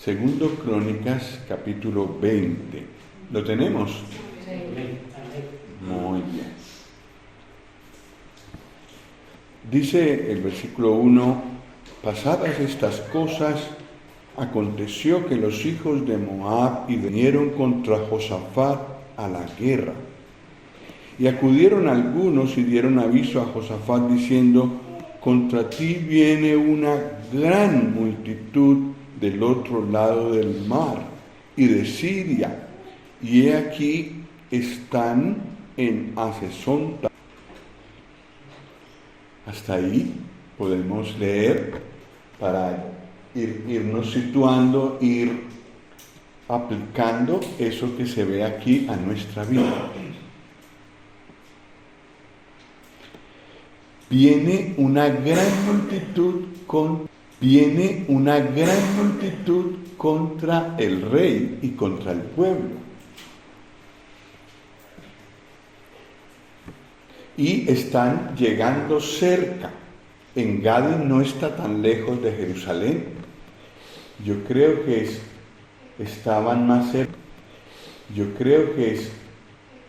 Segundo Crónicas, capítulo 20. ¿Lo tenemos? Muy bien. Dice el versículo 1: pasadas estas cosas, aconteció que los hijos de Moab vinieron contra Josafat a la guerra. Y acudieron algunos y dieron aviso a Josafat diciendo: contra ti viene una gran multitud del otro lado del mar y de Siria, y he aquí están en Hazezón. Hasta ahí podemos leer para irnos situando, ir aplicando eso que se ve aquí a nuestra vida. Viene una gran multitud contra el rey y contra el pueblo. Y están llegando cerca. En-Gadi no está tan lejos de Jerusalén. Yo creo que estaban más cerca.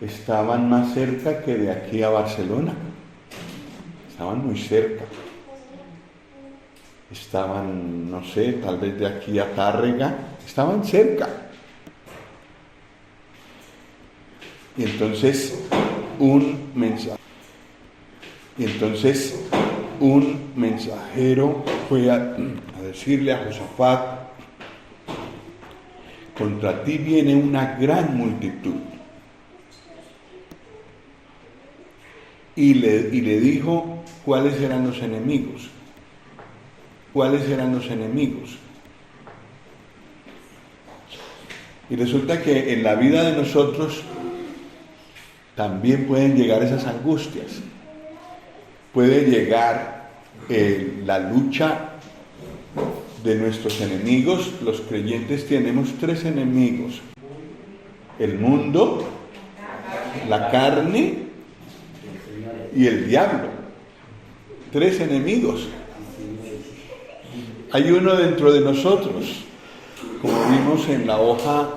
Estaban más cerca que de aquí a Barcelona. Estaban muy cerca. Estaban, no sé, tal vez de aquí a Tárrega. Estaban cerca. Y entonces un mensajero fue a decirle a Josafat: contra ti viene una gran multitud. Y le dijo cuáles eran los enemigos. Y resulta que en la vida de nosotros también pueden llegar esas angustias. Puede llegar la lucha de nuestros enemigos. Los creyentes tenemos 3 enemigos: el mundo, la carne y el diablo. 3 enemigos. Hay uno dentro de nosotros, como vimos en la hoja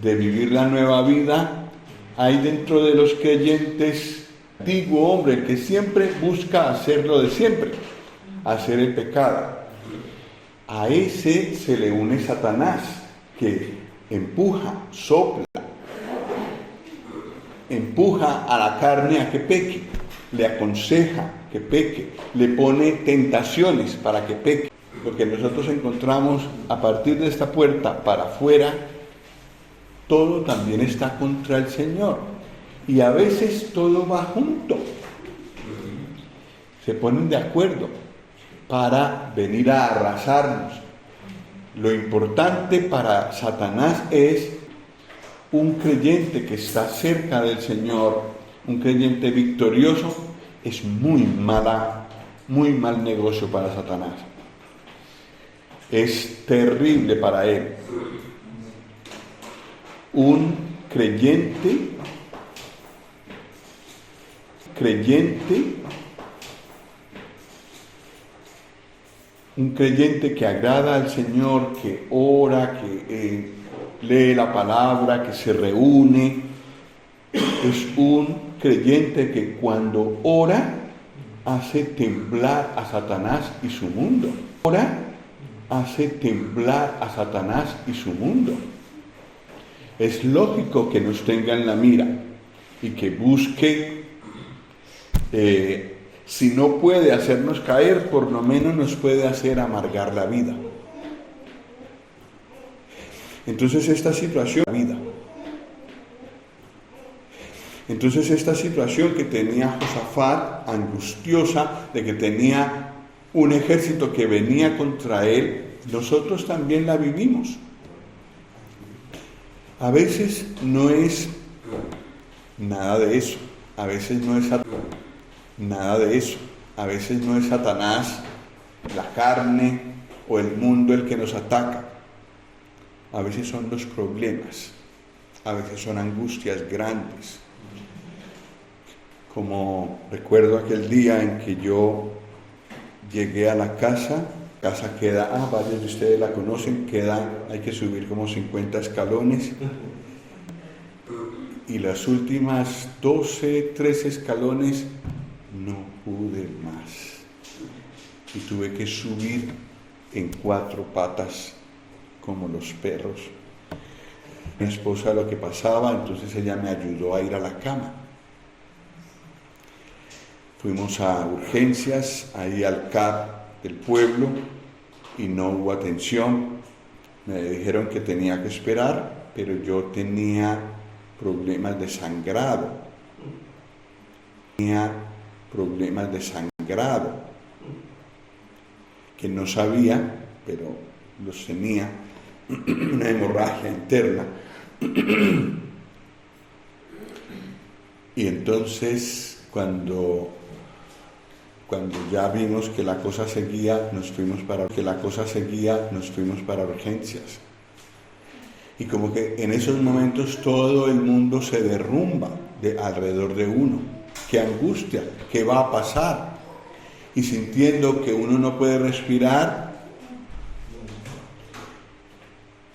de Vivir la Nueva Vida. Hay dentro de los creyentes antiguo hombre que siempre busca hacer lo de siempre, hacer el pecado. A ese se le une Satanás, que empuja, sopla, empuja a la carne a que peque, le aconseja que peque, le pone tentaciones para que peque. Lo que nosotros encontramos a partir de esta puerta para afuera, todo también está contra el Señor. Y a veces todo va junto. Se ponen de acuerdo para venir a arrasarnos. Lo importante para Satanás es un creyente que está cerca del Señor, un creyente victorioso. Es muy mal negocio para Satanás. Es terrible para él. Un creyente que agrada al Señor, que ora, que lee la palabra, que se reúne, es un creyente que cuando ora hace temblar a Satanás y su mundo. Es lógico que nos tenga en la mira y que busque, si no puede hacernos caer, por lo menos nos puede hacer amargar la vida. Entonces esta situación que tenía Josafat, angustiosa, de que tenía un ejército que venía contra él, nosotros también la vivimos. A veces no es nada de eso. A veces no es Satanás, la carne o el mundo el que nos ataca. A veces son los problemas. A veces son angustias grandes. Como recuerdo aquel día en que yo llegué a la casa Casa queda, varios de ustedes la conocen, hay que subir como 50 escalones. Y las últimas 12, 13 escalones no pude más. Y tuve que subir en 4 patas como los perros. Mi esposa lo que pasaba, entonces ella me ayudó a ir a la cama. Fuimos a urgencias, ahí al CAP del pueblo, y no hubo atención. Me dijeron que tenía que esperar, pero yo tenía problemas de sangrado. Que no sabía, pero los tenía, una hemorragia interna. Y entonces, cuando ya vimos que la cosa seguía, nos fuimos para urgencias. Y como que en esos momentos todo el mundo se derrumba alrededor de uno. ¡Qué angustia! ¿Qué va a pasar? Y sintiendo que uno no puede respirar,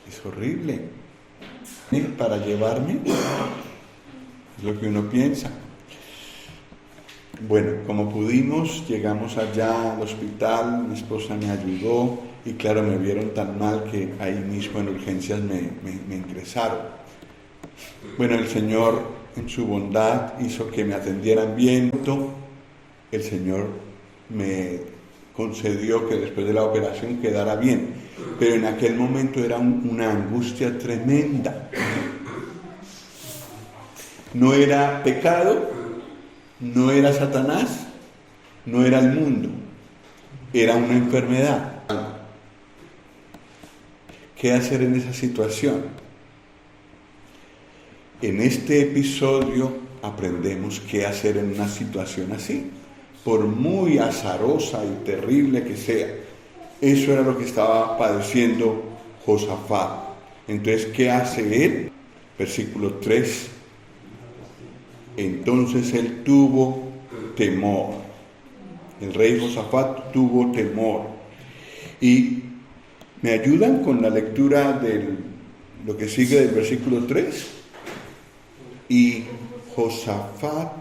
es horrible. Para llevarme, es lo que uno piensa. Bueno, como pudimos, llegamos allá al hospital, mi esposa me ayudó y claro, me vieron tan mal que ahí mismo en urgencias me ingresaron. Bueno, el Señor en su bondad hizo que me atendieran bien. El Señor me concedió que después de la operación quedara bien, pero en aquel momento era una angustia tremenda. No era pecado, no era Satanás, no era el mundo, era una enfermedad. ¿Qué hacer en esa situación? En este episodio aprendemos qué hacer en una situación así, por muy azarosa y terrible que sea. Eso era lo que estaba padeciendo Josafat. Entonces, ¿qué hace él? Versículo 3. Entonces él tuvo temor. El rey Josafat tuvo temor. Y ¿me ayudan con la lectura de lo que sigue del versículo 3? Y Josafat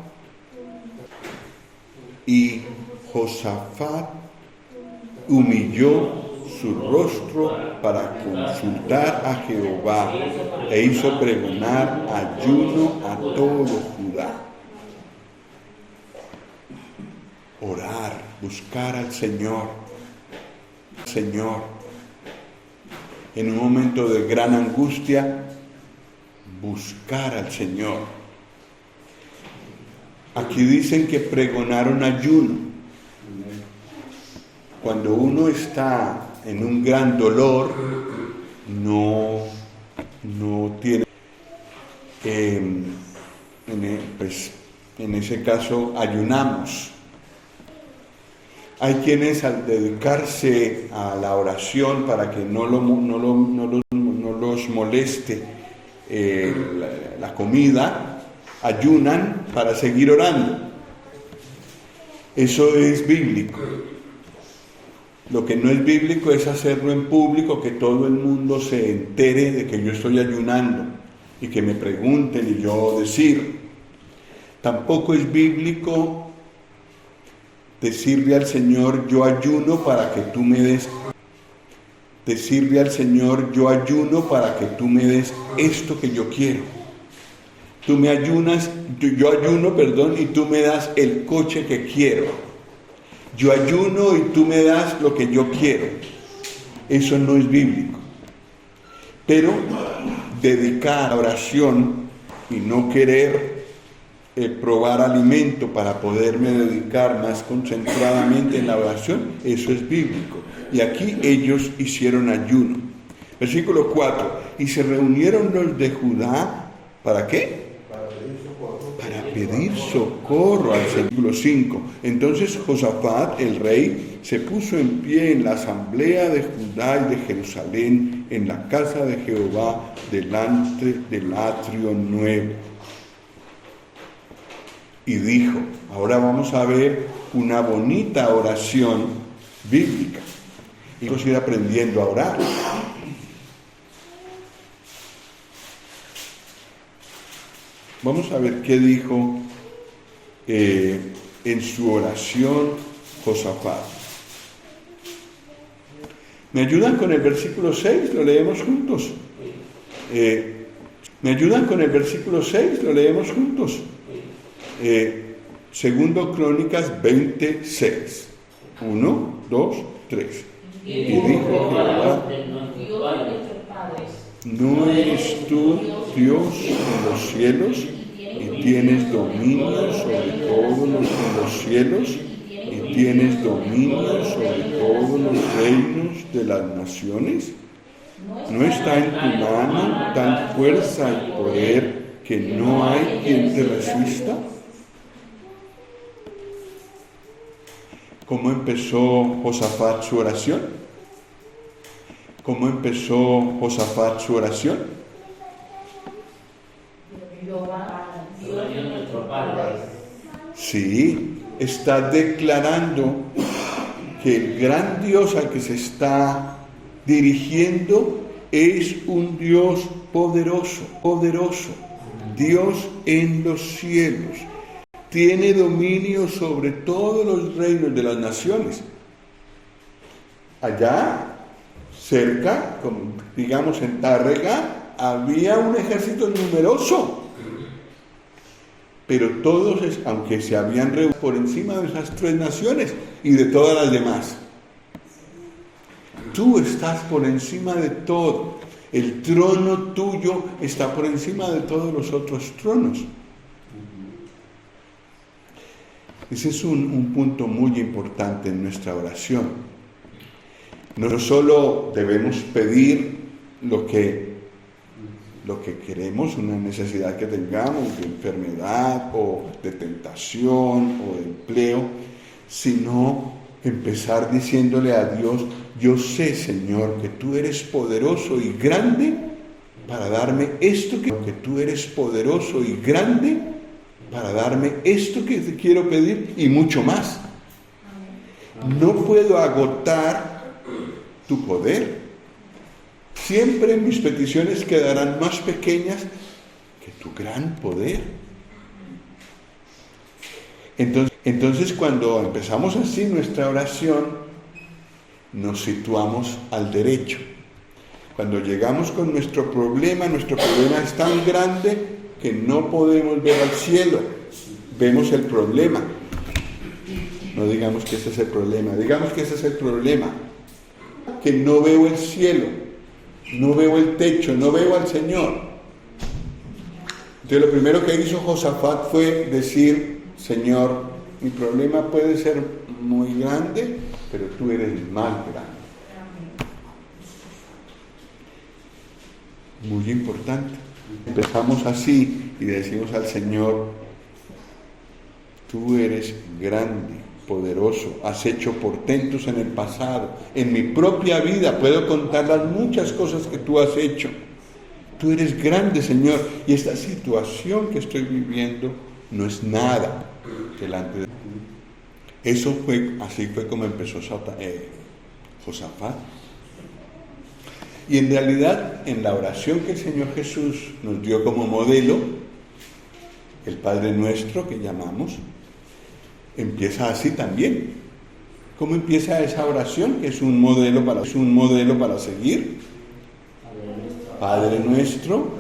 humilló su rostro para consultar a Jehová e hizo pregonar ayuno a todo Judá. Orar, buscar al Señor. En un momento de gran angustia, buscar al Señor. Aquí dicen que pregonaron ayuno. Cuando uno está en un gran dolor, no tiene, en ese caso ayunamos. Hay quienes al dedicarse a la oración para que no los moleste la comida, ayunan para seguir orando. Eso es bíblico. Lo que no es bíblico es hacerlo en público, que todo el mundo se entere de que yo estoy ayunando y que me pregunten y yo decir. Tampoco es bíblico decirle al Señor, yo ayuno para que tú me des. Decirle al Señor, yo ayuno para que tú me des esto que yo quiero. Yo ayuno, y tú me das el coche que quiero. Yo ayuno y tú me das lo que yo quiero. Eso no es bíblico. Pero dedicar a oración y no querer probar alimento para poderme dedicar más concentradamente en la oración, eso es bíblico. Y aquí ellos hicieron ayuno. Versículo 4. Y se reunieron los de Judá, ¿para qué? Para pedir socorro al versículo 5. Entonces Josafat, el rey, se puso en pie en la asamblea de Judá y de Jerusalén, en la casa de Jehová, delante del atrio nuevo. Y dijo, ahora vamos a ver una bonita oración bíblica. y vamos a ir aprendiendo a orar. Vamos a ver qué dijo en su oración Josafat. ¿Me ayudan con el versículo 6? Lo leemos juntos. ¿Me ayudan con el versículo 6? Lo leemos juntos. Segundo Crónicas 26. 1, 2, 3. Y dijo Jehová: ¿no eres tú Dios en los cielos y tienes dominio sobre todos los cielos y tienes dominio sobre todos los reinos de las naciones? ¿No está en tu mano tal fuerza y poder que no hay quien te resista? ¿Cómo empezó Josafat su oración? ¿Cómo empezó Josafat su oración? Sí, está declarando que el gran Dios al que se está dirigiendo es un Dios poderoso, poderoso, Dios en los cielos. Tiene dominio sobre todos los reinos de las naciones. Allá, cerca, como digamos en Tárrega, había un ejército numeroso. Pero todos, aunque se habían reunido por encima de esas 3 naciones y de todas las demás, tú estás por encima de todo. El trono tuyo está por encima de todos los otros tronos. Ese es un punto muy importante en nuestra oración. No solo debemos pedir lo que queremos, una necesidad que tengamos de enfermedad o de tentación o de empleo, sino empezar diciéndole a Dios: yo sé, Señor, que tú eres poderoso y grande para darme esto que tú eres poderoso y grande para darme esto que te quiero pedir y mucho más. No puedo agotar tu poder. Siempre mis peticiones quedarán más pequeñas que tu gran poder. Entonces cuando empezamos así nuestra oración, nos situamos al derecho. Cuando llegamos con nuestro problema es tan grande que no podemos ver al cielo, vemos el problema. No digamos que ese es el problema, digamos que ese es el problema, que no veo el cielo, no veo el techo, no veo al Señor. Entonces lo primero que hizo Josafat fue decir: Señor, mi problema puede ser muy grande, pero tú eres más grande. Muy importante. Empezamos así y decimos al Señor: tú eres grande, poderoso, has hecho portentos en el pasado, en mi propia vida puedo contar las muchas cosas que tú has hecho. Tú eres grande, Señor, y esta situación que estoy viviendo no es nada delante de ti. Así fue como empezó Josafat. Y en realidad, en la oración que el Señor Jesús nos dio como modelo, el Padre Nuestro que llamamos, empieza así también. ¿Cómo empieza esa oración? Que es un modelo para seguir. Padre nuestro,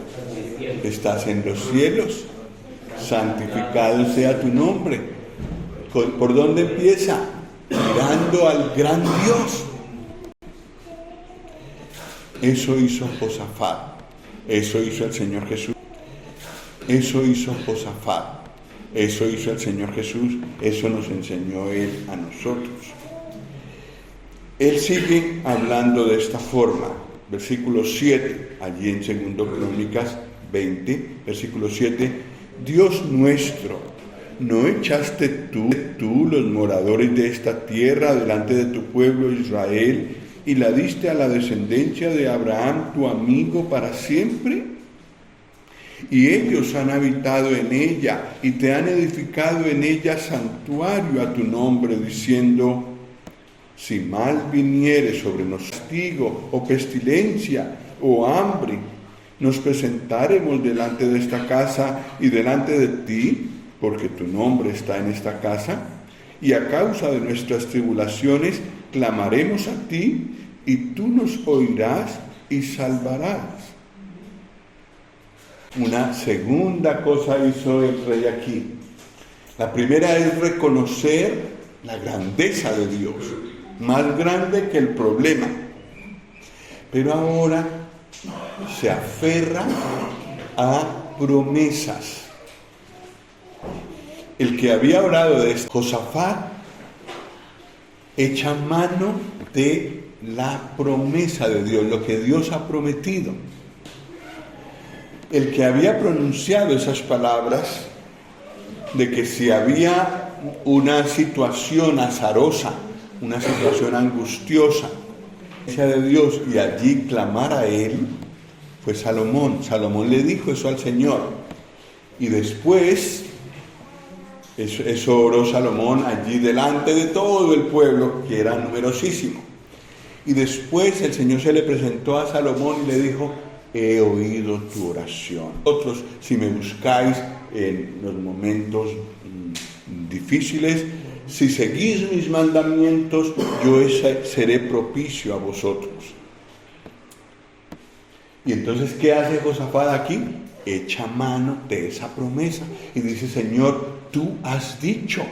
que estás en los cielos, santificado sea tu nombre. ¿Por dónde empieza? Mirando al gran Dios. Eso hizo Josafat, eso hizo el Señor Jesús, eso hizo Josafat, eso hizo el Señor Jesús, eso nos enseñó Él a nosotros. Él sigue hablando de esta forma, versículo 7, allí en 2 Crónicas 20, versículo 7, Dios nuestro, ¿no echaste tú los moradores de esta tierra delante de tu pueblo Israel y la diste a la descendencia de Abraham, tu amigo, para siempre? Y ellos han habitado en ella y te han edificado en ella santuario a tu nombre, diciendo: si mal viniere sobre nosotros castigo, o pestilencia, o hambre, nos presentaremos delante de esta casa y delante de ti, porque tu nombre está en esta casa, y a causa de nuestras tribulaciones clamaremos a ti, y tú nos oirás y salvarás. Una segunda cosa hizo el rey aquí. La primera es reconocer la grandeza de Dios, más grande que el problema. Pero ahora se aferra a promesas. El que había orado de Josafat echa mano de la promesa de Dios, lo que Dios ha prometido. El que había pronunciado esas palabras de que si había una situación azarosa, una situación angustiosa, de Dios, y allí clamar a él, fue Salomón. Salomón le dijo eso al Señor, y después eso oró Salomón allí delante de todo el pueblo, que era numerosísimo. Y después el Señor se le presentó a Salomón y le dijo: he oído tu oración. Vosotros, si me buscáis en los momentos difíciles, si seguís mis mandamientos, yo seré propicio a vosotros. Y entonces, ¿qué hace Josafat aquí? Echa mano de esa promesa y dice: Señor, tú has dicho,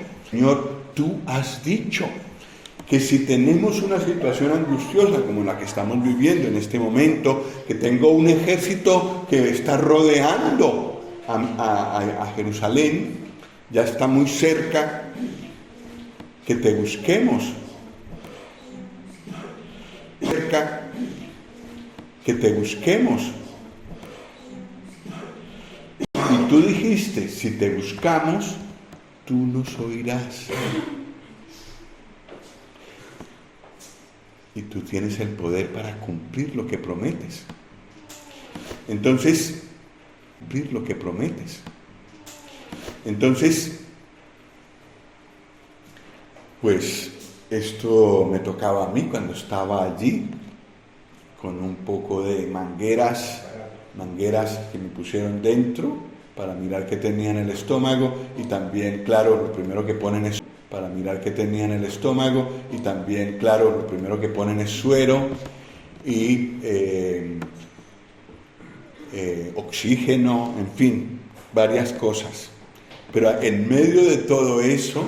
que si tenemos una situación angustiosa como la que estamos viviendo en este momento, que tengo un ejército que está rodeando a Jerusalén, ya está muy cerca, que te busquemos, Y tú dijiste: si te buscamos, tú nos oirás. Y tú tienes el poder para cumplir lo que prometes. Entonces, pues esto me tocaba a mí cuando estaba allí, con un poco de mangueras que me pusieron dentro para mirar qué tenía en el estómago, y también, claro, lo primero que ponen es para mirar qué tenía en el estómago, y también, claro, lo primero que ponen es suero y oxígeno, en fin, varias cosas. Pero en medio de todo eso,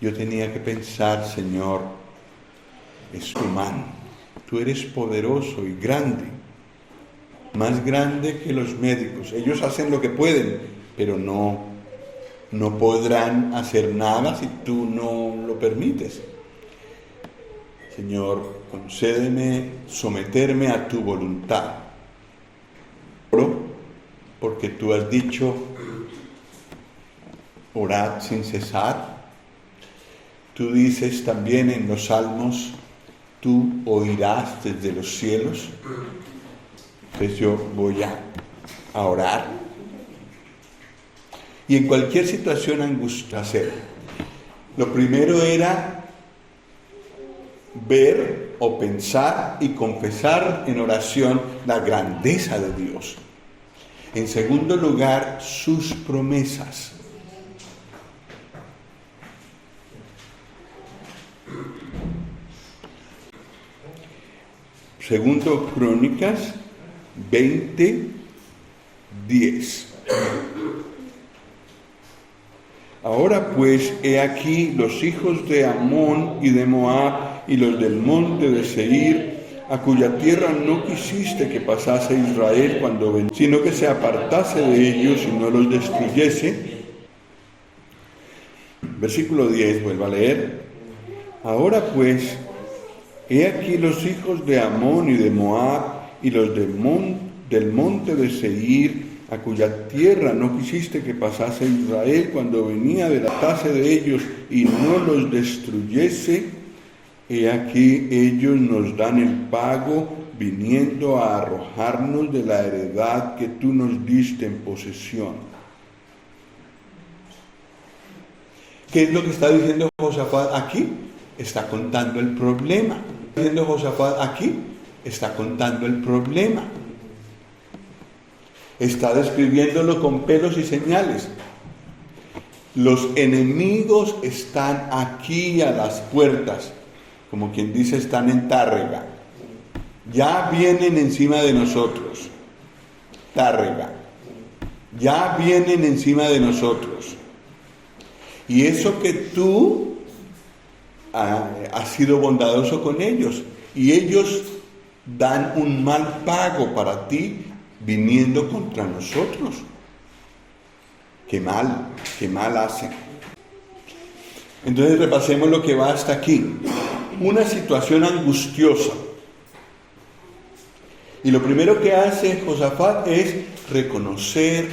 yo tenía que pensar: Señor, es tu mano, tú eres poderoso y grande, más grande que los médicos. Ellos hacen lo que pueden, pero no podrán hacer nada si tú no lo permites. Señor, concédeme someterme a tu voluntad. Oro porque tú has dicho: orad sin cesar. Tú dices también en los Salmos: tú oirás desde los cielos. Entonces yo voy a orar. Y en cualquier situación angustiosa, lo primero era ver o pensar y confesar en oración la grandeza de Dios. En segundo lugar, sus promesas. Segundo Crónicas 20:10. Ahora pues, he aquí los hijos de Amón y de Moab y los del monte de Seir, a cuya tierra no quisiste que pasase Israel cuando venía, sino que se apartase de ellos y no los destruyese. Versículo 10, vuelvo a leer. Ahora pues, he aquí los hijos de Amón y de Moab y los del monte de Seir, a cuya tierra no quisiste que pasase Israel cuando venía de la tasa de ellos y no los destruyese. He aquí ellos nos dan el pago, viniendo a arrojarnos de la heredad que tú nos diste en posesión. ¿Qué es lo que está diciendo Josafat aquí? está contando el problema. ¿Está diciendo Josafat aquí? Está contando el problema. Está describiéndolo con pelos y señales. Los enemigos están aquí a las puertas, como quien dice, están en Tárrega. Ya vienen encima de nosotros. Tárrega. Ya vienen encima de nosotros. Y eso que tú has sido bondadoso con ellos, y ellos dan un mal pago para ti viniendo contra nosotros. Qué mal hacen. Entonces repasemos lo que va hasta aquí. Una situación angustiosa. Y lo primero que hace Josafat es reconocer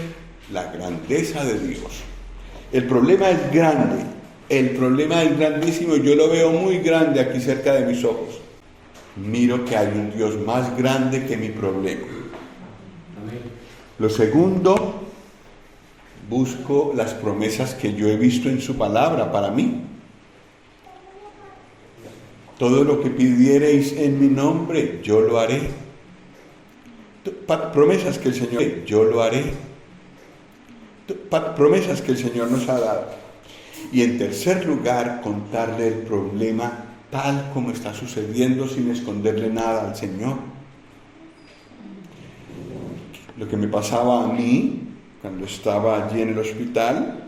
la grandeza de Dios. El problema es grande, el problema es grandísimo, yo lo veo muy grande aquí cerca de mis ojos. Miro que hay un Dios más grande que mi problema. Lo segundo, busco las promesas que yo he visto en su palabra para mí. Todo lo que pidiereis en mi nombre, yo lo haré. Promesas que el Señor, yo lo haré. Promesas que el Señor nos ha dado. Y en tercer lugar, contarle el problema tal como está sucediendo sin esconderle nada al Señor. Lo que me pasaba a mí cuando estaba allí en el hospital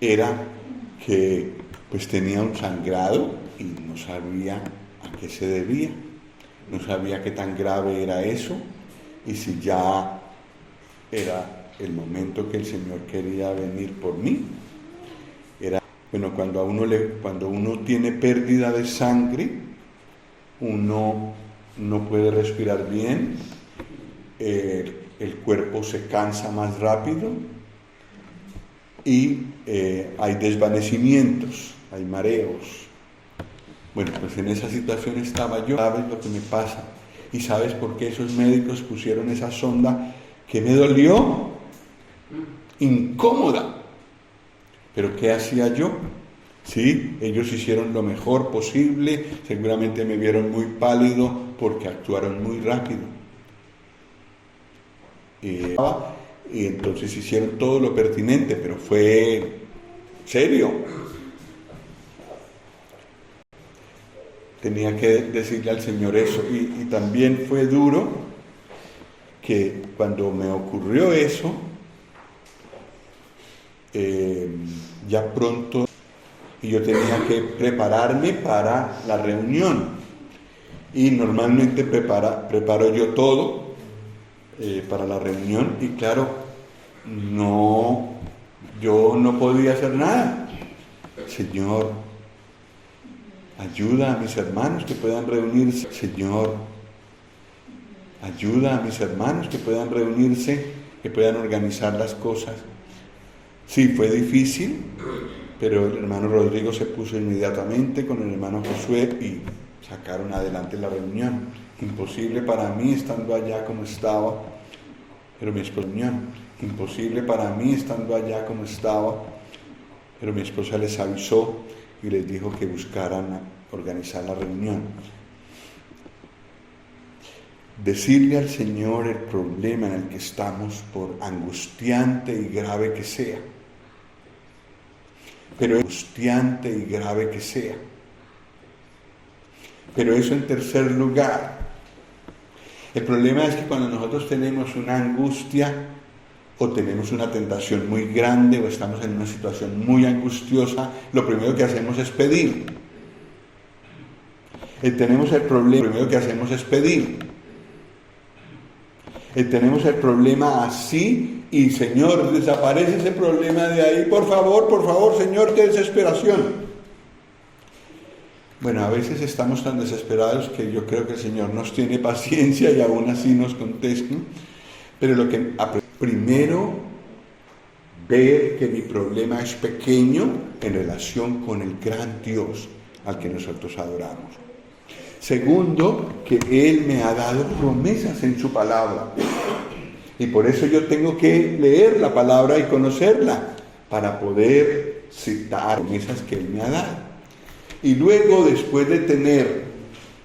era que pues tenía un sangrado y no sabía a qué se debía. No sabía qué tan grave era eso y si ya era el momento que el Señor quería venir por mí. Cuando uno tiene pérdida de sangre, uno no puede respirar bien, el cuerpo se cansa más rápido y hay desvanecimientos, hay mareos. Bueno, pues en esa situación estaba yo. ¿Sabes lo que me pasa? ¿Y sabes por qué esos médicos pusieron esa sonda que me dolió? Incómoda. ¿Pero qué hacía yo? Sí, ellos hicieron lo mejor posible, seguramente me vieron muy pálido porque actuaron muy rápido. Y entonces hicieron todo lo pertinente, pero fue serio. Tenía que decirle al Señor eso. Y también fue duro que cuando me ocurrió eso, ya pronto, y yo tenía que prepararme para la reunión. Y normalmente preparo yo todo para la reunión. Y claro, yo no podía hacer nada. Señor, ayuda a mis hermanos que puedan reunirse. Señor, ayuda a mis hermanos que puedan reunirse, que puedan organizar las cosas. Sí, fue difícil, pero el hermano Rodrigo se puso inmediatamente con el hermano Josué y sacaron adelante la reunión. Imposible para mí estando allá como estaba, pero mi esposa, imposible para mí estando allá como estaba, pero mi esposa les avisó y les dijo que buscaran organizar la reunión. Decirle al Señor el problema en el que estamos, por angustiante y grave que sea. Pero angustiante y grave que sea. Pero eso en tercer lugar. El problema es que cuando nosotros tenemos una angustia o tenemos una tentación muy grande o estamos en una situación muy angustiosa, lo primero que hacemos es pedir. Tenemos el problema, lo primero que hacemos es pedir. Tenemos el problema así y Señor, desaparece ese problema de ahí, por favor, Señor, qué desesperación. Bueno, a veces estamos tan desesperados que yo creo que el Señor nos tiene paciencia y aún así nos contesta. Pero lo que primero, ver que mi problema es pequeño en relación con el gran Dios al que nosotros adoramos. Segundo, que Él me ha dado promesas en su palabra. Y por eso yo tengo que leer la palabra y conocerla. para poder citar promesas que Él me ha dado. Y luego, después de tener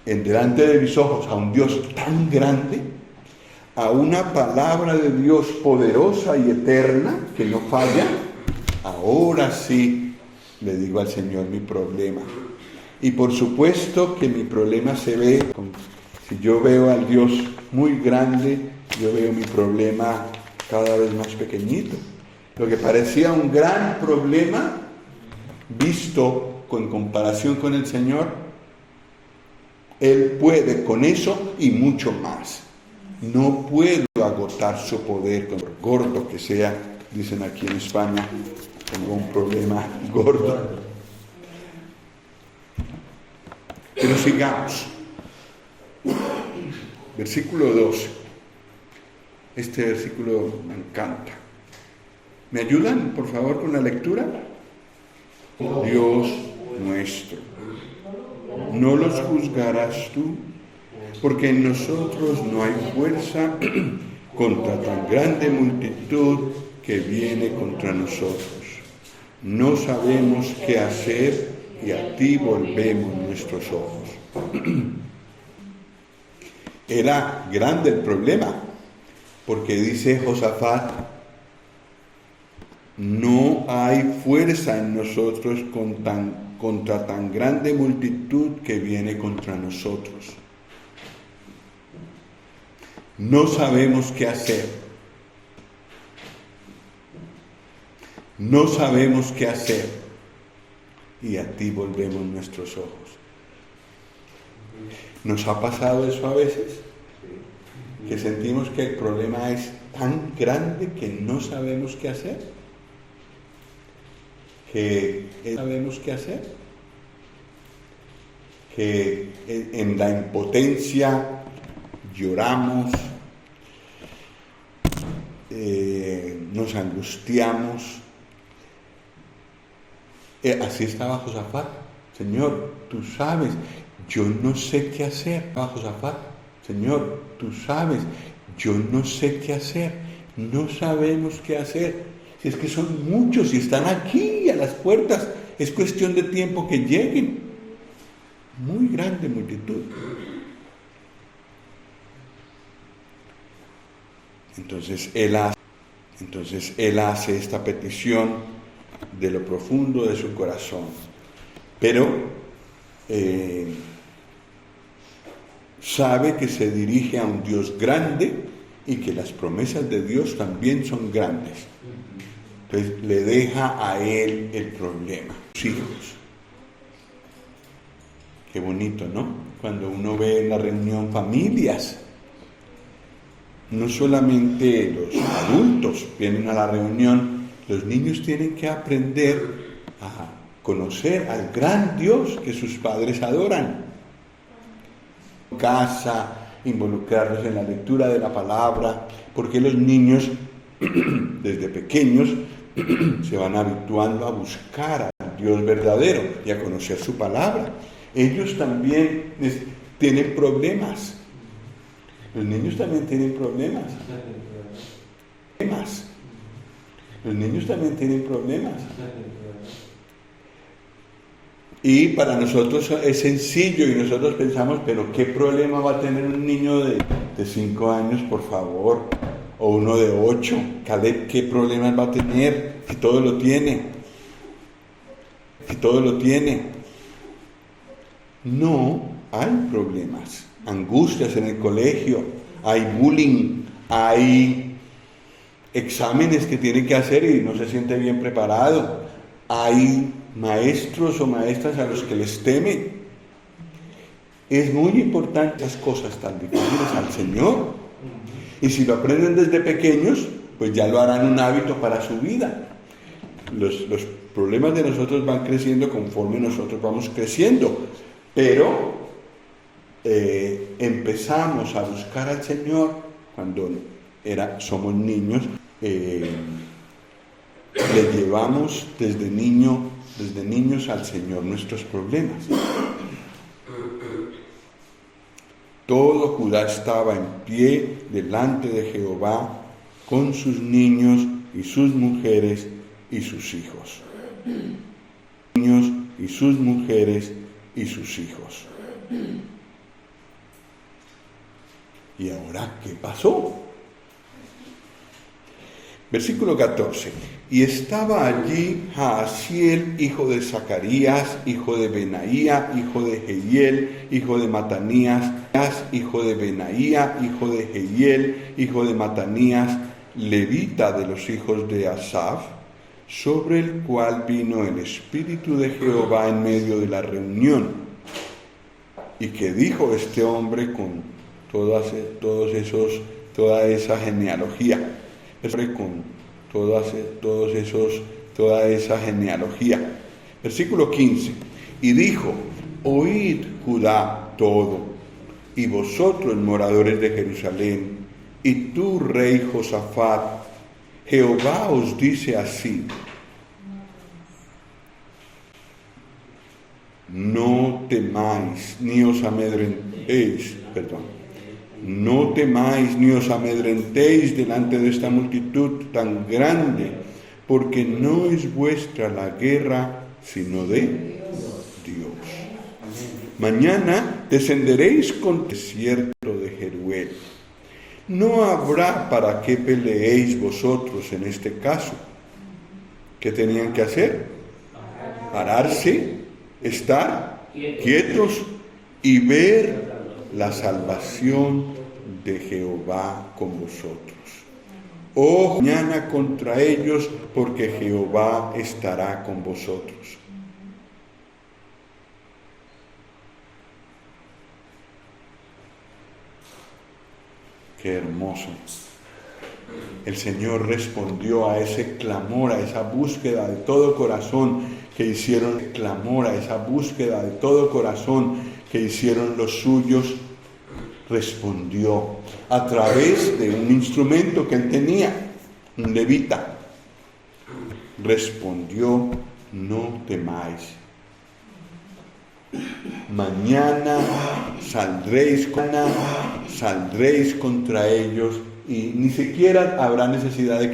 en delante de mis ojos a un Dios tan grande, a una palabra de Dios poderosa y eterna que no falla, ahora sí le digo al Señor mi problema. Y por supuesto que mi problema se ve, si yo veo al Dios muy grande, yo veo mi problema cada vez más pequeñito. Lo que parecía un gran problema, visto en comparación con el Señor, Él puede con eso y mucho más. No puedo agotar su poder, con gordo que sea, dicen aquí en España, tengo un problema gordo. Pero sigamos. Versículo 12. Este versículo me encanta. ¿Me ayudan, por favor, con la lectura? Dios nuestro, no los juzgarás tú, porque en nosotros no hay fuerza contra tan grande multitud que viene contra nosotros. No sabemos qué hacer y a ti volvemos nuestros ojos. Era grande el problema, porque dice Josafat, no hay fuerza en nosotros contra tan grande multitud que viene contra nosotros. No sabemos qué hacer. No sabemos qué hacer. Y a ti volvemos nuestros ojos. ¿Nos ha pasado eso a veces? Que sentimos que el problema es tan grande que no sabemos qué hacer. Que sabemos qué hacer. Que en la impotencia lloramos, nos angustiamos. Así estaba Josafat. Señor, tú sabes, yo no sé qué hacer. Josafat, Señor, tú sabes, yo no sé qué hacer. No sabemos qué hacer. Si es que son muchos y están aquí a las puertas, es cuestión de tiempo que lleguen. Muy grande multitud. Entonces él hace esta petición de lo profundo de su corazón, pero sabe que se dirige a un Dios grande y que las promesas de Dios también son grandes. Entonces le deja a él el problema, sus hijos. Qué bonito, ¿no? Cuando uno ve en la reunión familias, no solamente los adultos vienen a la reunión, los niños tienen que aprender a conocer al gran Dios que sus padres adoran. En casa, involucrarlos en la lectura de la palabra, porque los niños desde pequeños se van habituando a buscar al Dios verdadero y a conocer su palabra. Ellos también tienen problemas. Los niños también tienen problemas. Los niños también tienen problemas. Y para nosotros es sencillo y nosotros pensamos, pero ¿qué problema va a tener un niño de 5 años, por favor? O uno de 8. Caleb, ¿qué problemas va a tener? Si todo lo tiene. Si todo lo tiene. No hay problemas. Angustias en el colegio, hay bullying, hay exámenes que tiene que hacer y no se siente bien preparado, hay maestros o maestras a los que les temen. Es muy importante las cosas tan difíciles al Señor, y si lo aprenden desde pequeños, pues ya lo harán un hábito para su vida. Los problemas de nosotros van creciendo conforme nosotros vamos creciendo, pero empezamos a buscar al Señor cuando somos niños. Le llevamos desde niños al Señor nuestros problemas. Todo Judá estaba en pie delante de Jehová con sus niños y sus mujeres y sus hijos. Niños y sus mujeres y sus hijos. ¿Y ahora qué pasó? Versículo 14. Y estaba allí Jaasiel, hijo de Zacarías, hijo de Benaía, hijo de Jehiel, hijo de Matanías, hijo de Benaía, hijo de Jehiel, hijo de Matanías, levita de los hijos de Asaf, sobre el cual vino el Espíritu de Jehová en medio de la reunión. Y que dijo este hombre con toda esa genealogía, toda esa genealogía. Versículo 15. Y dijo: oíd, Judá, todo, y vosotros, moradores de Jerusalén, y tú, rey Josafat, Jehová os dice así: no temáis ni os amedrentéis, no temáis ni os amedrentéis delante de esta multitud tan grande, porque no es vuestra la guerra, sino de Dios. Mañana descenderéis con el desierto de Jeruel. No habrá para qué peleéis vosotros en este caso. ¿Qué tenían que hacer? Pararse, estar quietos y ver la salvación de Jehová con vosotros. Oh, mañana contra ellos, porque Jehová estará con vosotros. Qué hermoso. El Señor respondió a ese clamor, a esa búsqueda de todo corazón que hicieron, que hicieron los suyos. Respondió a través de un instrumento que él tenía, un levita. Respondió: no temáis. Mañana saldréis contra ellos y ni siquiera habrá necesidad de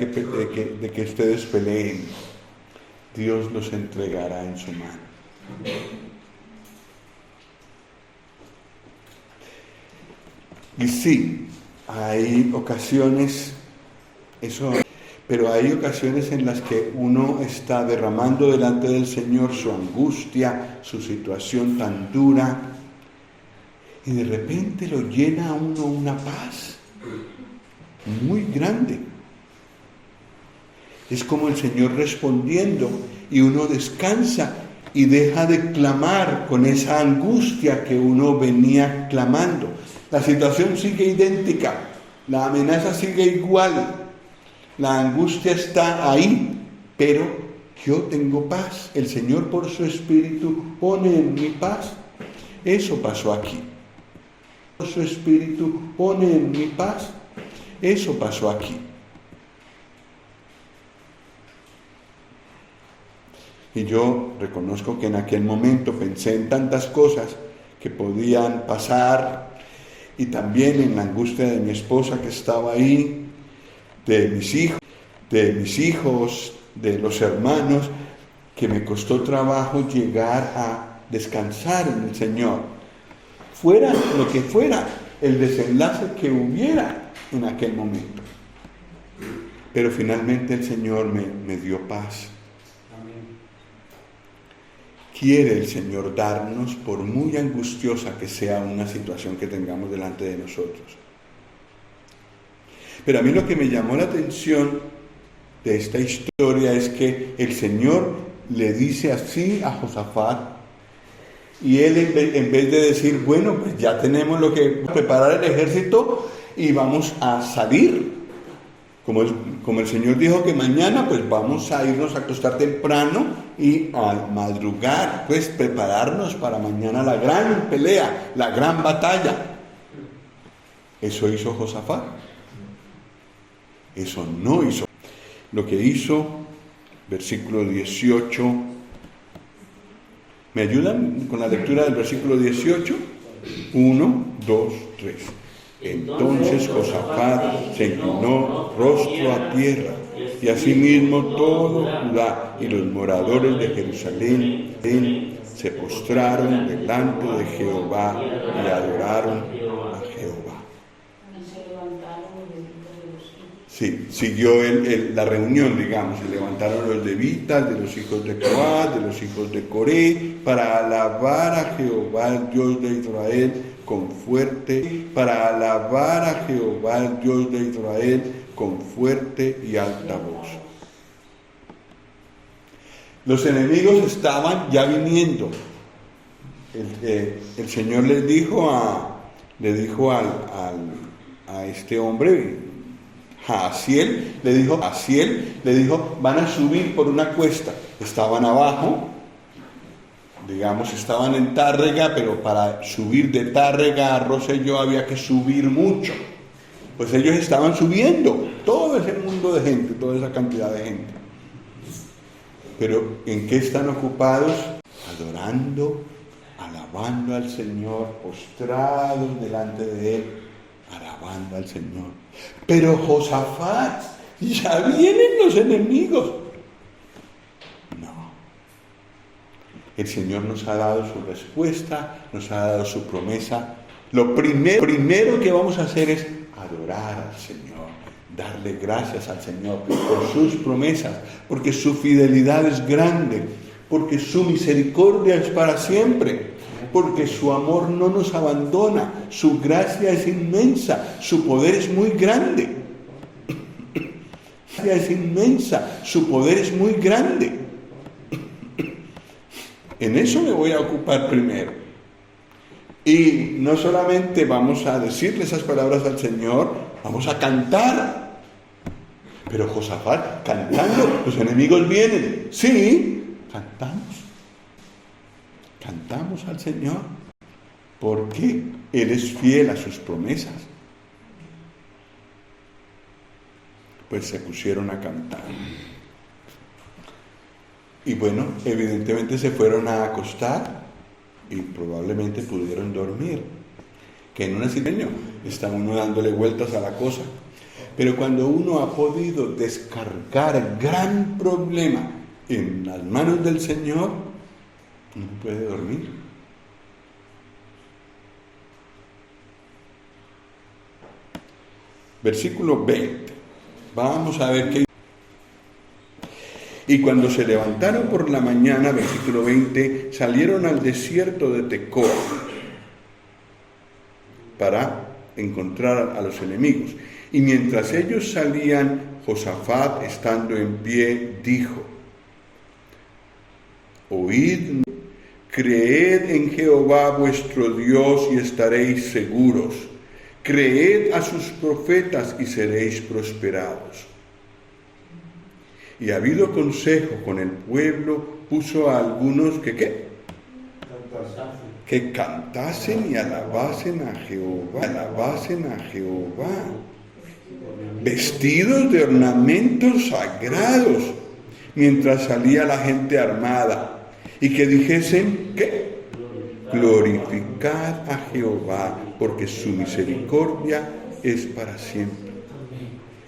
que ustedes peleen. Dios los entregará en su mano. Y sí, hay ocasiones, pero hay ocasiones en las que uno está derramando delante del Señor su angustia, su situación tan dura, y de repente lo llena a uno una paz muy grande. Es como el Señor respondiendo, y uno descansa y deja de clamar con esa angustia que uno venía clamando. La situación sigue idéntica, la amenaza sigue igual, la angustia está ahí, pero yo tengo paz. El Señor por su Espíritu pone en mi paz. Eso pasó aquí. Por su Espíritu pone en mi paz. Eso pasó aquí. Y yo reconozco que en aquel momento pensé en tantas cosas que podían pasar, y también en la angustia de mi esposa que estaba ahí, de mis hijos, de los hermanos, que me costó trabajo llegar a descansar en el Señor. Fuera lo que fuera el desenlace que hubiera en aquel momento. Pero finalmente el Señor me dio paz. Quiere el Señor darnos, por muy angustiosa que sea una situación que tengamos delante de nosotros. Pero a mí lo que me llamó la atención de esta historia es que el Señor le dice así a Josafat, y él en vez de decir, bueno, pues ya tenemos lo que preparar el ejército y vamos a salir. Como el Señor dijo que mañana, pues vamos a irnos a acostar temprano y a madrugar, pues prepararnos para mañana la gran pelea, la gran batalla. Eso hizo Josafat. Eso no hizo. Lo que hizo, versículo 18. ¿Me ayudan con la lectura del versículo 18? 1, 2, 3. Entonces Josafat se inclinó rostro a tierra y asimismo todo Judá y los moradores de Jerusalén se postraron delante de Jehová y adoraron a Jehová. Sí, siguió la reunión, digamos, se levantaron los levitas de los hijos de Coat, de los hijos de Coré, para alabar a Jehová, el Dios de Israel, con fuerte, para alabar a Jehová, el Dios de Israel, con fuerte y alta voz. Los enemigos estaban ya viniendo. El Señor les dijo a este hombre, Jaasiel, le dijo, van a subir por una cuesta. Estaban abajo, digamos, estaban en Tárrega, pero para subir de Tárrega a Rosselló había que subir mucho. Pues ellos estaban subiendo, todo ese mundo de gente, toda esa cantidad de gente. Pero ¿en qué están ocupados? Adorando, alabando al Señor, postrados delante de Él, alabando al Señor. Pero Josafat, ya vienen los enemigos. No. El Señor nos ha dado su respuesta, nos ha dado su promesa. Lo primero que vamos a hacer es adorar al Señor, darle gracias al Señor por sus promesas, porque su fidelidad es grande, porque su misericordia es para siempre, porque su amor no nos abandona, su gracia es inmensa, su poder es muy grande. Su gracia es inmensa, su poder es muy grande. En eso me voy a ocupar primero. Y no solamente vamos a decirle esas palabras al Señor, vamos a cantar. Pero Josafat, cantando, los enemigos vienen. Sí, cantamos. Cantamos al Señor, porque Él es fiel a sus promesas. Pues se pusieron a cantar. Y bueno, evidentemente se fueron a acostar y probablemente pudieron dormir. Que en una situación está uno dándole vueltas a la cosa. Pero cuando uno ha podido descargar el gran problema en las manos del Señor, no puede dormir. Versículo 20. Vamos a ver qué. Y cuando se levantaron por la mañana, versículo 20, salieron al desierto de Tecoa para encontrar a los enemigos. Y mientras ellos salían, Josafat, estando en pie, dijo: Oíd, creed en Jehová vuestro Dios y estaréis seguros. Creed a sus profetas y seréis prosperados. Y habido consejo con el pueblo, puso a algunos que cantasen y alabasen a Jehová, vestidos de ornamentos sagrados, mientras salía la gente armada, y que dijesen, ¿qué? Glorificad a Jehová, porque su misericordia es para siempre.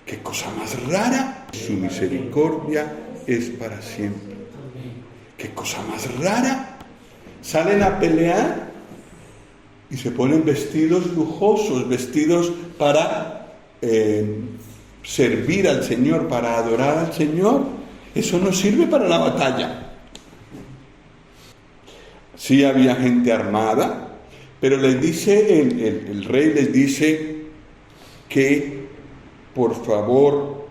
¿Qué cosa más rara? Su misericordia es para siempre. ¿Qué cosa más rara? Salen a pelear y se ponen vestidos lujosos, vestidos para servir al Señor, para adorar al Señor. Eso no sirve para la batalla. Sí había gente armada, pero les dice, el rey les dice que por favor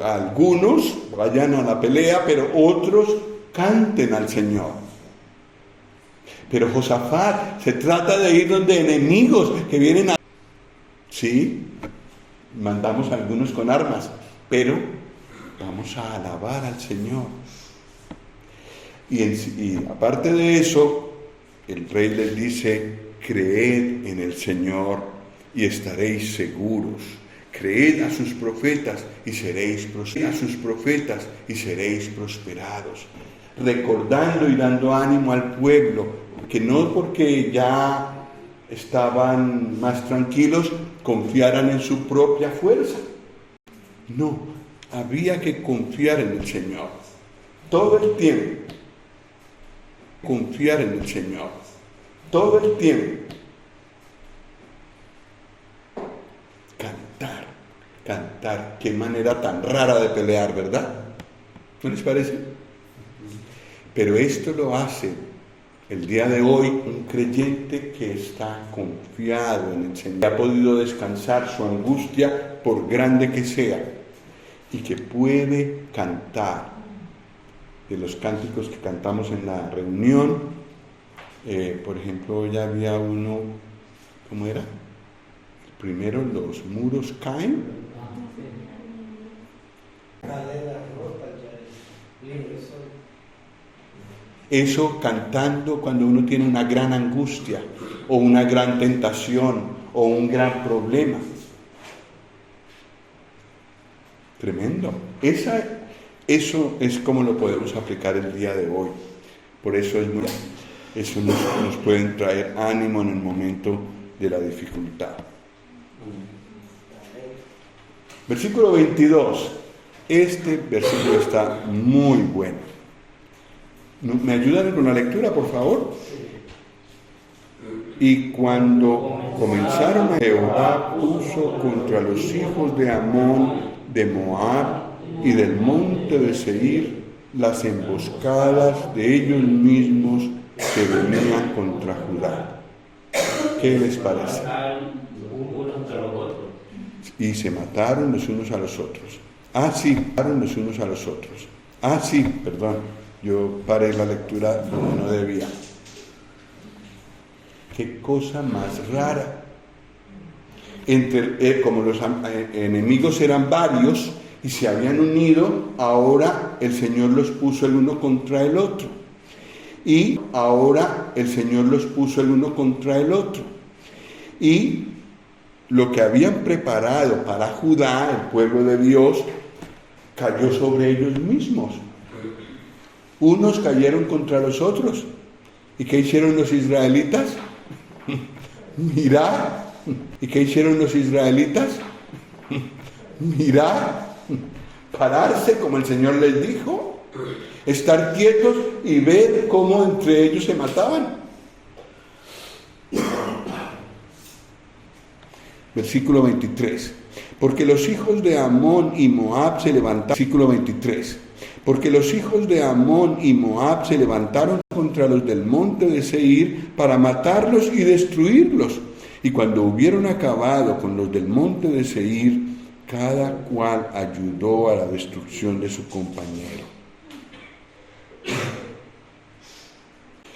algunos vayan a la pelea, pero otros canten al Señor. Pero Josafat, se trata de ir donde enemigos que vienen a... Sí, mandamos a algunos con armas, pero vamos a alabar al Señor. Y aparte de eso, el rey les dice: creed en el Señor y estaréis seguros. Creed a sus profetas y seréis prosperados. Recordando y dando ánimo al pueblo, que no porque ya estaban más tranquilos confiaran en su propia fuerza. No, había que confiar en el Señor. Todo el tiempo. Confiar en el Señor. Todo el tiempo. Cantar. Qué manera tan rara de pelear, ¿verdad? ¿No les parece? Pero esto lo hace el día de hoy un creyente que está confiado en el Señor, que ha podido descansar su angustia por grande que sea y que puede cantar. De los cánticos que cantamos en la reunión, por ejemplo, ya había uno, ¿cómo era? Primero, los muros caen. Eso cantando cuando uno tiene una gran angustia o una gran tentación o un gran problema. Tremendo. Eso es como lo podemos aplicar el día de hoy. Por eso eso nos puede traer ánimo en el momento de la dificultad. Versículo 22. Este versículo está muy bueno. ¿Me ayudan con la lectura, por favor? Y cuando comenzaron a Jehová puso contra los hijos de Amón, de Moab y del monte de Seir las emboscadas de ellos mismos que venían contra Judá. ¿Qué les parece? Y se mataron los unos a los otros. Perdón, yo paré la lectura donde no debía. Qué cosa más rara. Como los enemigos eran varios y se habían unido, ahora el Señor los puso el uno contra el otro. Y lo que habían preparado para Judá, el pueblo de Dios, cayó sobre ellos mismos. Unos cayeron contra los otros. ¿Y qué hicieron los israelitas? Mirad. ¿Y qué hicieron los israelitas? Mirad. Pararse como el Señor les dijo. Estar quietos y ver cómo entre ellos se mataban. Versículo 23. Porque los hijos de Amón y Moab se levantaron. Versículo 23. Porque los hijos de Amón y Moab se levantaron contra los del monte de Seir para matarlos y destruirlos. Y cuando hubieron acabado con los del monte de Seir, cada cual ayudó a la destrucción de su compañero.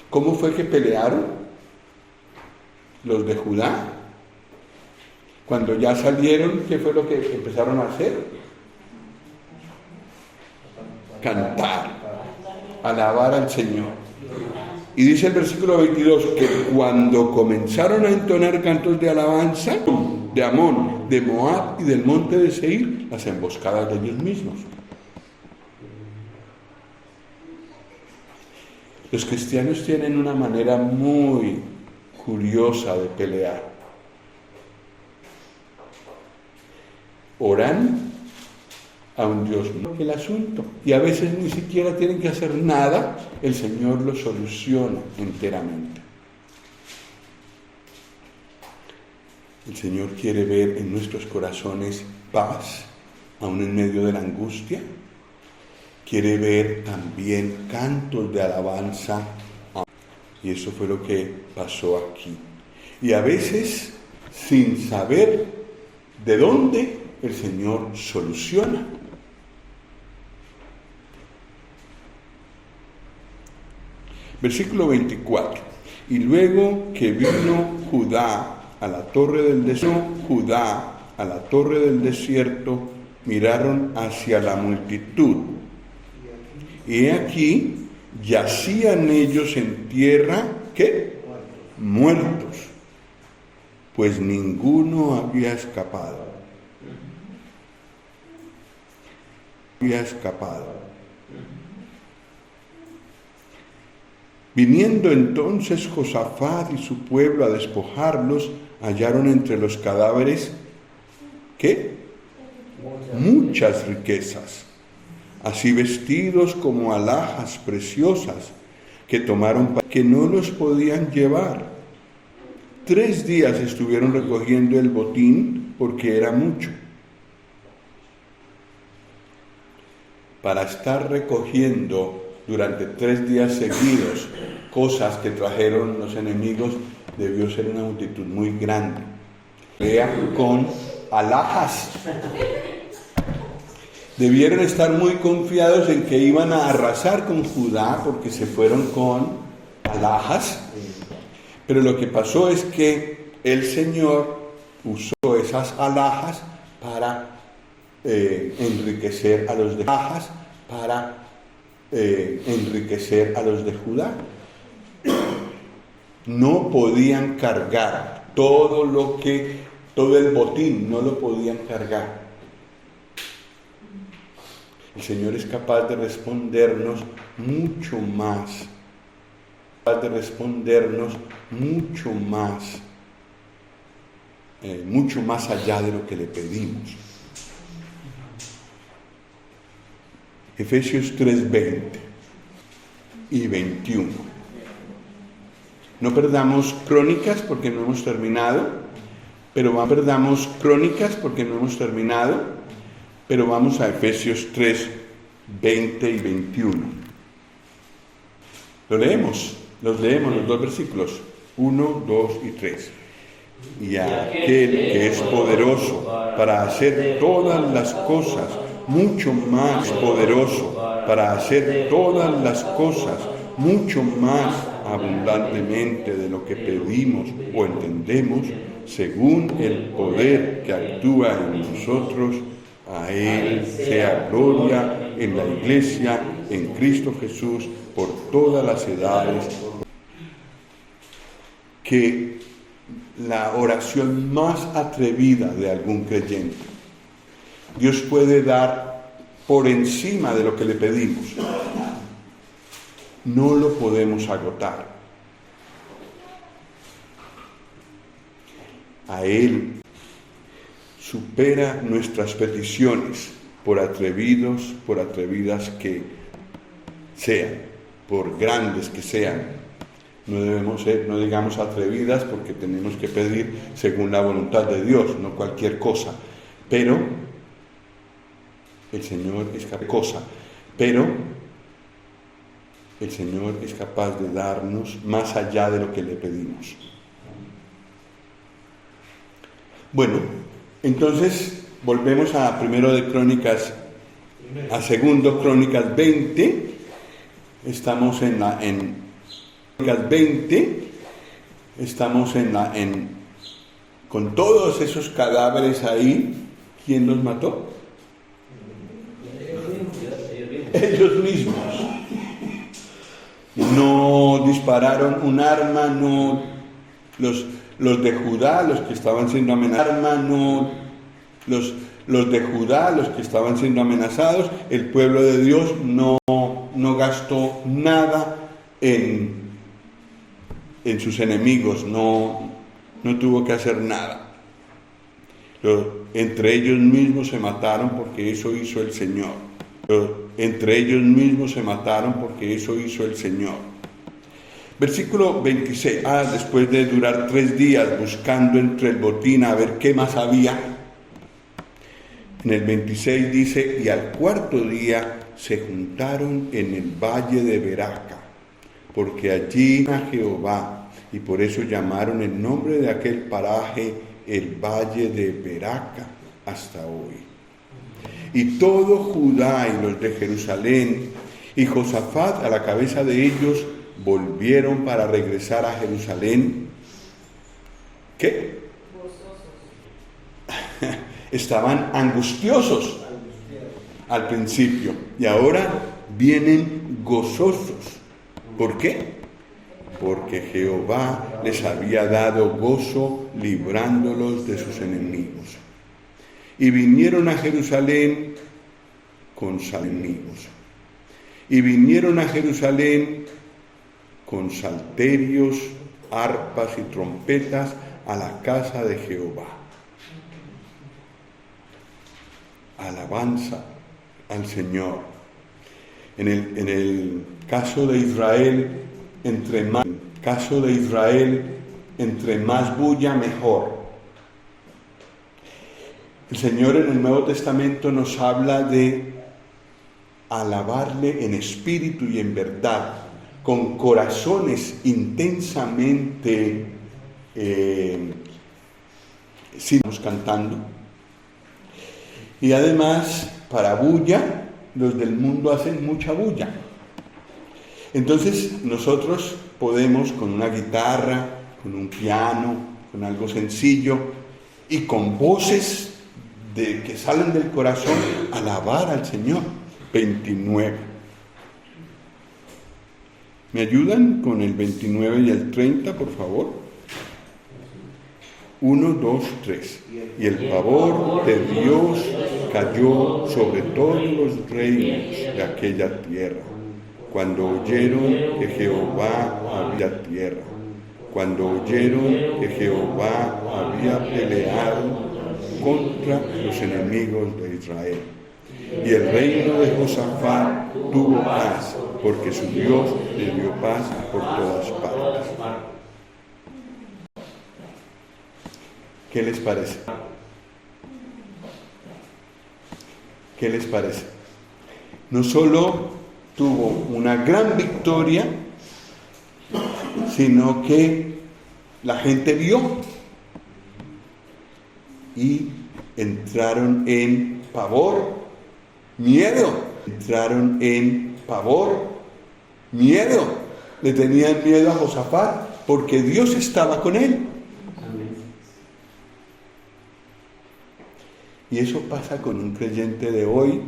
¿Cómo fue que pelearon los de Judá? Cuando ya salieron, ¿qué fue lo que empezaron a hacer? Cantar, alabar al Señor. Y dice el versículo 22 que cuando comenzaron a entonar cantos de alabanza de Amón, de Moab y del monte de Seir, las emboscadas de ellos mismos. Los cristianos tienen una manera muy curiosa de pelear. Oran a un Dios el asunto y a veces ni siquiera tienen que hacer nada, el Señor lo soluciona enteramente. El Señor quiere ver en nuestros corazones paz, aún en medio de la angustia. Quiere ver también cantos de alabanza. Y eso fue lo que pasó aquí. Y a veces, sin saber de dónde, el Señor soluciona. Versículo 24. Y luego que vino Judá a la torre del desierto, miraron hacia la multitud. Y aquí yacían ellos en tierra, ¿qué? Muertos, pues ninguno había escapado. Viniendo entonces Josafat y su pueblo a despojarlos, hallaron entre los cadáveres, ¿qué? muchas riquezas, así vestidos como alhajas preciosas que tomaron que no los podían llevar. 3 días estuvieron recogiendo el botín porque era mucho. Para estar recogiendo durante 3 días seguidos cosas que trajeron los enemigos, debió ser una multitud muy grande. Con alhajas. Debieron estar muy confiados en que iban a arrasar con Judá porque se fueron con alhajas. Pero lo que pasó es que el Señor usó esas alhajas para enriquecer a los de alhajas, para enriquecer a los de Judá. No podían cargar todo el botín, no lo podían cargar. El Señor es capaz de respondernos mucho más, mucho más allá de lo que le pedimos. Efesios 3:20 y 21. No perdamos Crónicas porque no hemos terminado, pero vamos a Efesios 3:20 y 21. Los leemos los 2 versículos, 1, 2 y 3. Y aquel que es poderoso para hacer todas las cosas, mucho más poderoso para hacer todas las cosas, mucho más abundantemente de lo que pedimos o entendemos, según el poder que actúa en nosotros. A Él sea gloria en la Iglesia, en Cristo Jesús, por todas las edades. Que la oración más atrevida de algún creyente, Dios puede dar por encima de lo que le pedimos. No lo podemos agotar. A Él supera nuestras peticiones, por atrevidos, por atrevidas que sean, por grandes que sean. No debemos ser, no digamos atrevidas, porque tenemos que pedir según la voluntad de Dios, no cualquier cosa. Pero el Señor es capaz de darnos más allá de lo que le pedimos. Bueno, entonces volvemos a primero de Crónicas, a segundo Crónicas 20. Estamos en Crónicas 20. Estamos con todos esos cadáveres ahí. ¿Quién los mató? Ellos mismos. No dispararon un arma, no los de Judá, los que estaban siendo amenazados, los de Judá, los que estaban siendo amenazados, el pueblo de Dios no gastó nada en sus enemigos, no tuvo que hacer nada. Entre ellos mismos se mataron porque eso hizo el Señor. Versículo 26. Después de durar 3 días buscando entre el botín a ver qué más había, en el 26 dice: y al 4.º día se juntaron en el valle de Beraca, porque allí a Jehová, y por eso llamaron el nombre de aquel paraje el valle de Beraca hasta hoy. Y todo Judá y los de Jerusalén y Josafat a la cabeza de ellos volvieron para regresar a Jerusalén. ¿Qué? Estaban angustiosos al principio y ahora vienen gozosos. ¿Por qué? Porque Jehová les había dado gozo librándolos de sus enemigos. Y vinieron a Jerusalén con salterios, arpas y trompetas a la casa de Jehová. alabanza al Señor. En el caso de Israel, entre más bulla, mejor. El Señor en el Nuevo Testamento nos habla de alabarle en espíritu y en verdad, con corazones intensamente sigamos cantando. Y además, para bulla, los del mundo hacen mucha bulla. Entonces nosotros podemos con una guitarra, con un piano, con algo sencillo y con voces que salen del corazón, alabar al Señor. 29. ¿Me ayudan con el 29 y el 30, por favor? 1, 2, 3. Y el pavor de Dios cayó sobre todos los reinos de aquella tierra, cuando oyeron que Jehová había tierra, cuando oyeron que Jehová había peleado contra los enemigos de Israel. Y el reino de Josafat tuvo paz, porque su Dios le dio paz por todas partes. ¿Qué les parece? ¿Qué les parece? No solo tuvo una gran victoria, sino que la gente vio y entraron en pavor, miedo. Entraron en pavor, miedo. Le tenían miedo a Josafat porque Dios estaba con él. Y eso pasa con un creyente de hoy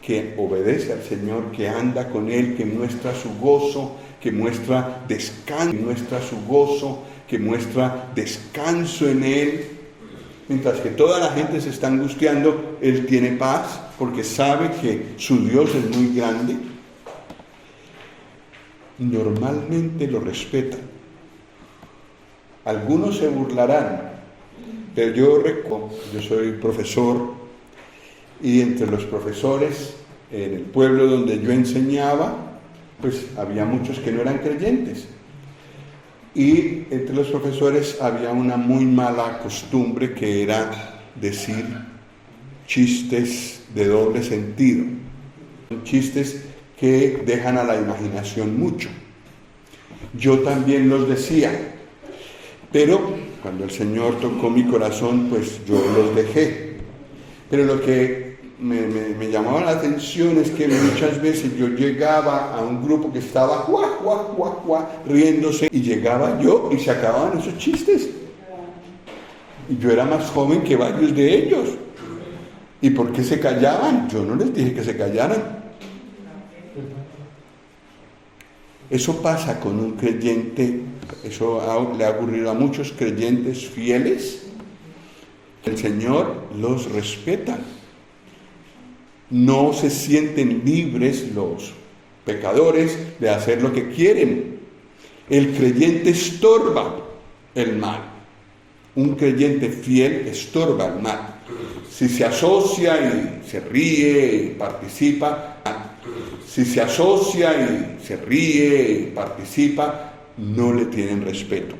que obedece al Señor, que anda con Él, que muestra su gozo, que muestra descanso en Él. Mientras que toda la gente se está angustiando, Él tiene paz porque sabe que su Dios es muy grande. Normalmente lo respetan. Algunos se burlarán. Pero yo soy profesor y entre los profesores en el pueblo donde yo enseñaba, pues había muchos que no eran creyentes. Y entre los profesores había una muy mala costumbre que era decir chistes de doble sentido, chistes que dejan a la imaginación mucho. Yo también los decía, pero cuando el Señor tocó mi corazón, pues yo los dejé. Pero lo que me llamaba la atención es que muchas veces yo llegaba a un grupo que estaba riéndose, y llegaba yo y se acababan esos chistes. Y yo era más joven que varios de ellos. ¿Y por qué se callaban? Yo no les dije que se callaran. Eso pasa con un creyente, eso le ha ocurrido a muchos creyentes fieles. El Señor los respeta. No se sienten libres los pecadores de hacer lo que quieren. El creyente estorba el mal. Un creyente fiel estorba el mal. Si se asocia y se ríe y participa, no le tienen respeto.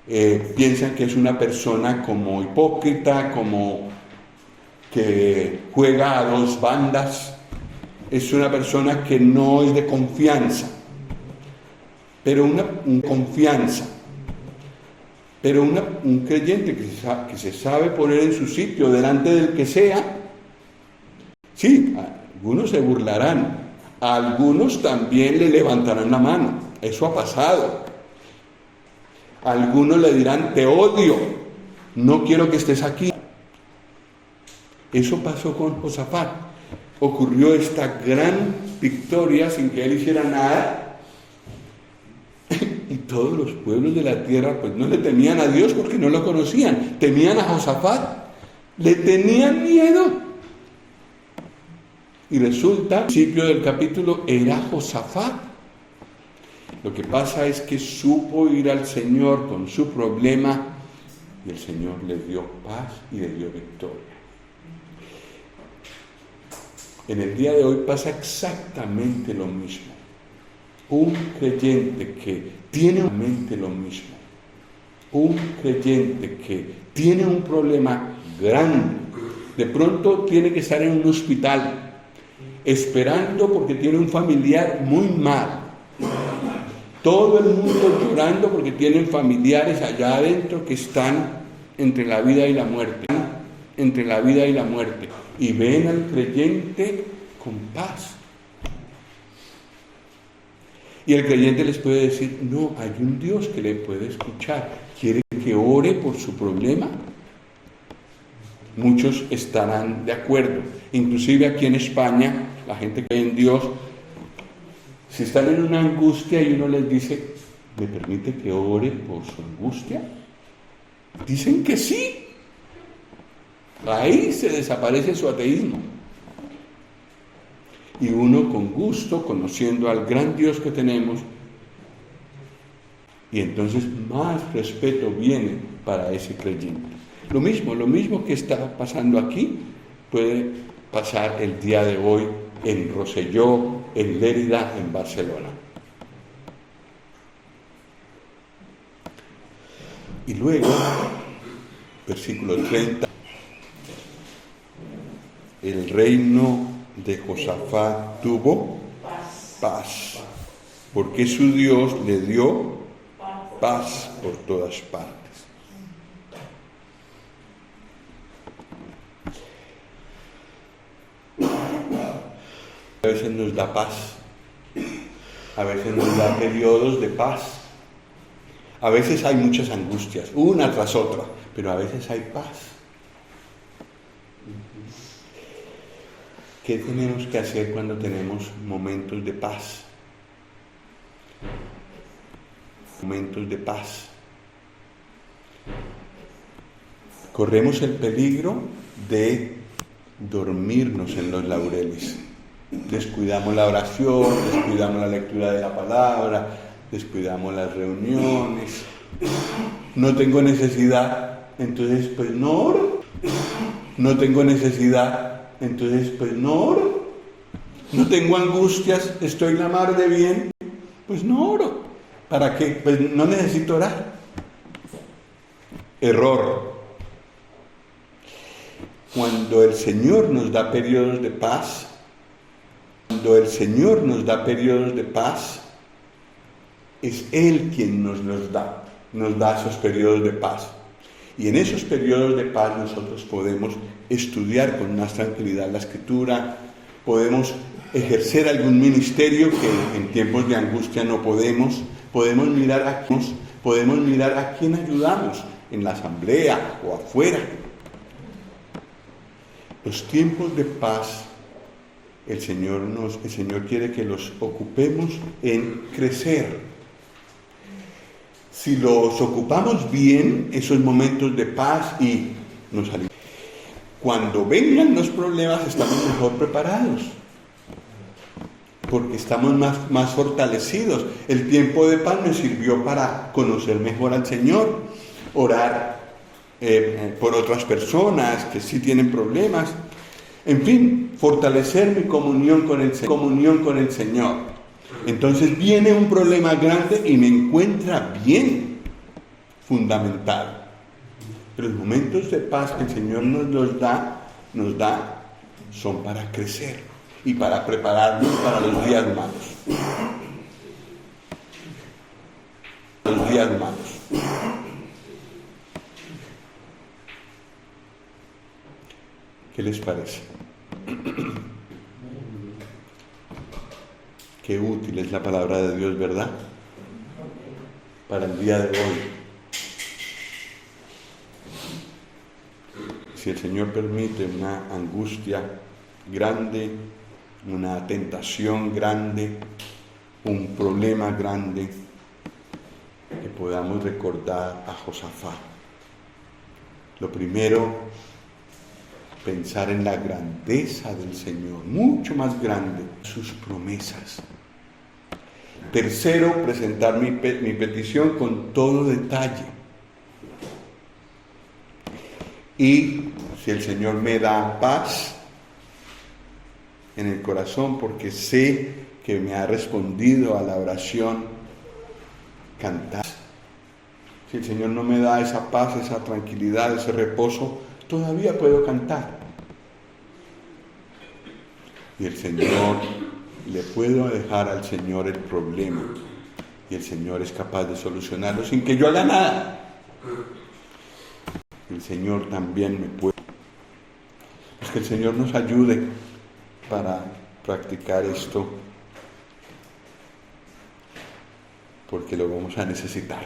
Piensan que es una persona como hipócrita, como que juega a dos bandas. Es una persona que no es de confianza, pero un creyente que se sabe poner en su sitio delante del que sea. Sí, algunos se burlarán, a algunos también le levantarán la mano, eso ha pasado. Algunos le dirán: te odio, no quiero que estés aquí. Eso pasó con Josafat. Ocurrió esta gran victoria sin que él hiciera nada. Y todos los pueblos de la tierra pues no le temían a Dios porque no lo conocían. Temían a Josafat. Le tenían miedo. Y resulta, al principio del capítulo, era Josafat. Lo que pasa es que supo ir al Señor con su problema y el Señor le dio paz y le dio victoria. En el día de hoy pasa exactamente lo mismo. Un creyente que tiene en mente lo mismo, un creyente que tiene un problema grande, de pronto tiene que estar en un hospital, esperando porque tiene un familiar muy mal, todo el mundo llorando porque tienen familiares allá adentro que están entre la vida y la muerte, y ven al creyente con paz. Y el creyente les puede decir, no, hay un Dios que le puede escuchar. ¿Quiere que ore por su problema? Muchos estarán de acuerdo. Inclusive aquí en España, la gente que cree en Dios, si están en una angustia y uno les dice, ¿me permite que ore por su angustia? Dicen que sí. Ahí se desaparece su ateísmo. Y uno con gusto, conociendo al gran Dios que tenemos, y entonces más respeto viene para ese creyente. Lo mismo que está pasando aquí, puede pasar el día de hoy en Rosselló, en Lérida, en Barcelona. Y luego, versículo 30, el reino de Josafat tuvo paz, porque su Dios le dio paz por todas partes. A veces nos da paz, a veces nos da periodos de paz, a veces hay muchas angustias, una tras otra, pero a veces hay paz. ¿Qué tenemos que hacer cuando tenemos momentos de paz? Momentos de paz. Corremos el peligro de dormirnos en los laureles. Descuidamos la oración, descuidamos la lectura de la palabra, descuidamos las reuniones. No tengo necesidad, entonces pues no oro. No tengo necesidad, entonces pues no oro. No tengo angustias, estoy la mar de bien, pues no oro. ¿Para qué? Pues no necesito orar. Error. Cuando el Señor nos da periodos de paz, es Él quien nos los da, esos periodos de paz. Y en esos periodos de paz nosotros podemos estudiar con más tranquilidad la Escritura, podemos ejercer algún ministerio que en tiempos de angustia no podemos mirar a quién ayudamos en la asamblea o afuera. Los tiempos de paz, el Señor quiere que los ocupemos en crecer. Si los ocupamos bien, esos momentos de paz y nos alivian. Cuando vengan los problemas, estamos mejor preparados, porque estamos más fortalecidos. El tiempo de paz me sirvió para conocer mejor al Señor, orar por otras personas que sí tienen problemas, en fin, fortalecer mi comunión con el Señor. Entonces viene un problema grande y me encuentra bien fundamentado. Los momentos de paz que el Señor nos da son para crecer y para prepararnos para los días malos. ¿Qué les parece? Qué útil es la palabra de Dios, ¿verdad? Para el día de hoy. Si el Señor permite una angustia grande, una tentación grande, un problema grande, que podamos recordar a Josafat. Lo primero, pensar en la grandeza del Señor, mucho más grande, sus promesas. Tercero, presentar mi petición con todo detalle. Y si el Señor me da paz, en el corazón porque sé que me ha respondido a la oración, cantar. Si el Señor no me da esa paz, esa tranquilidad, ese reposo, todavía puedo cantar. Y el Señor, le puedo dejar al Señor el problema. Y el Señor es capaz de solucionarlo sin que yo haga nada. El Señor también me puede. Es que el Señor nos ayude para practicar esto, porque lo vamos a necesitar.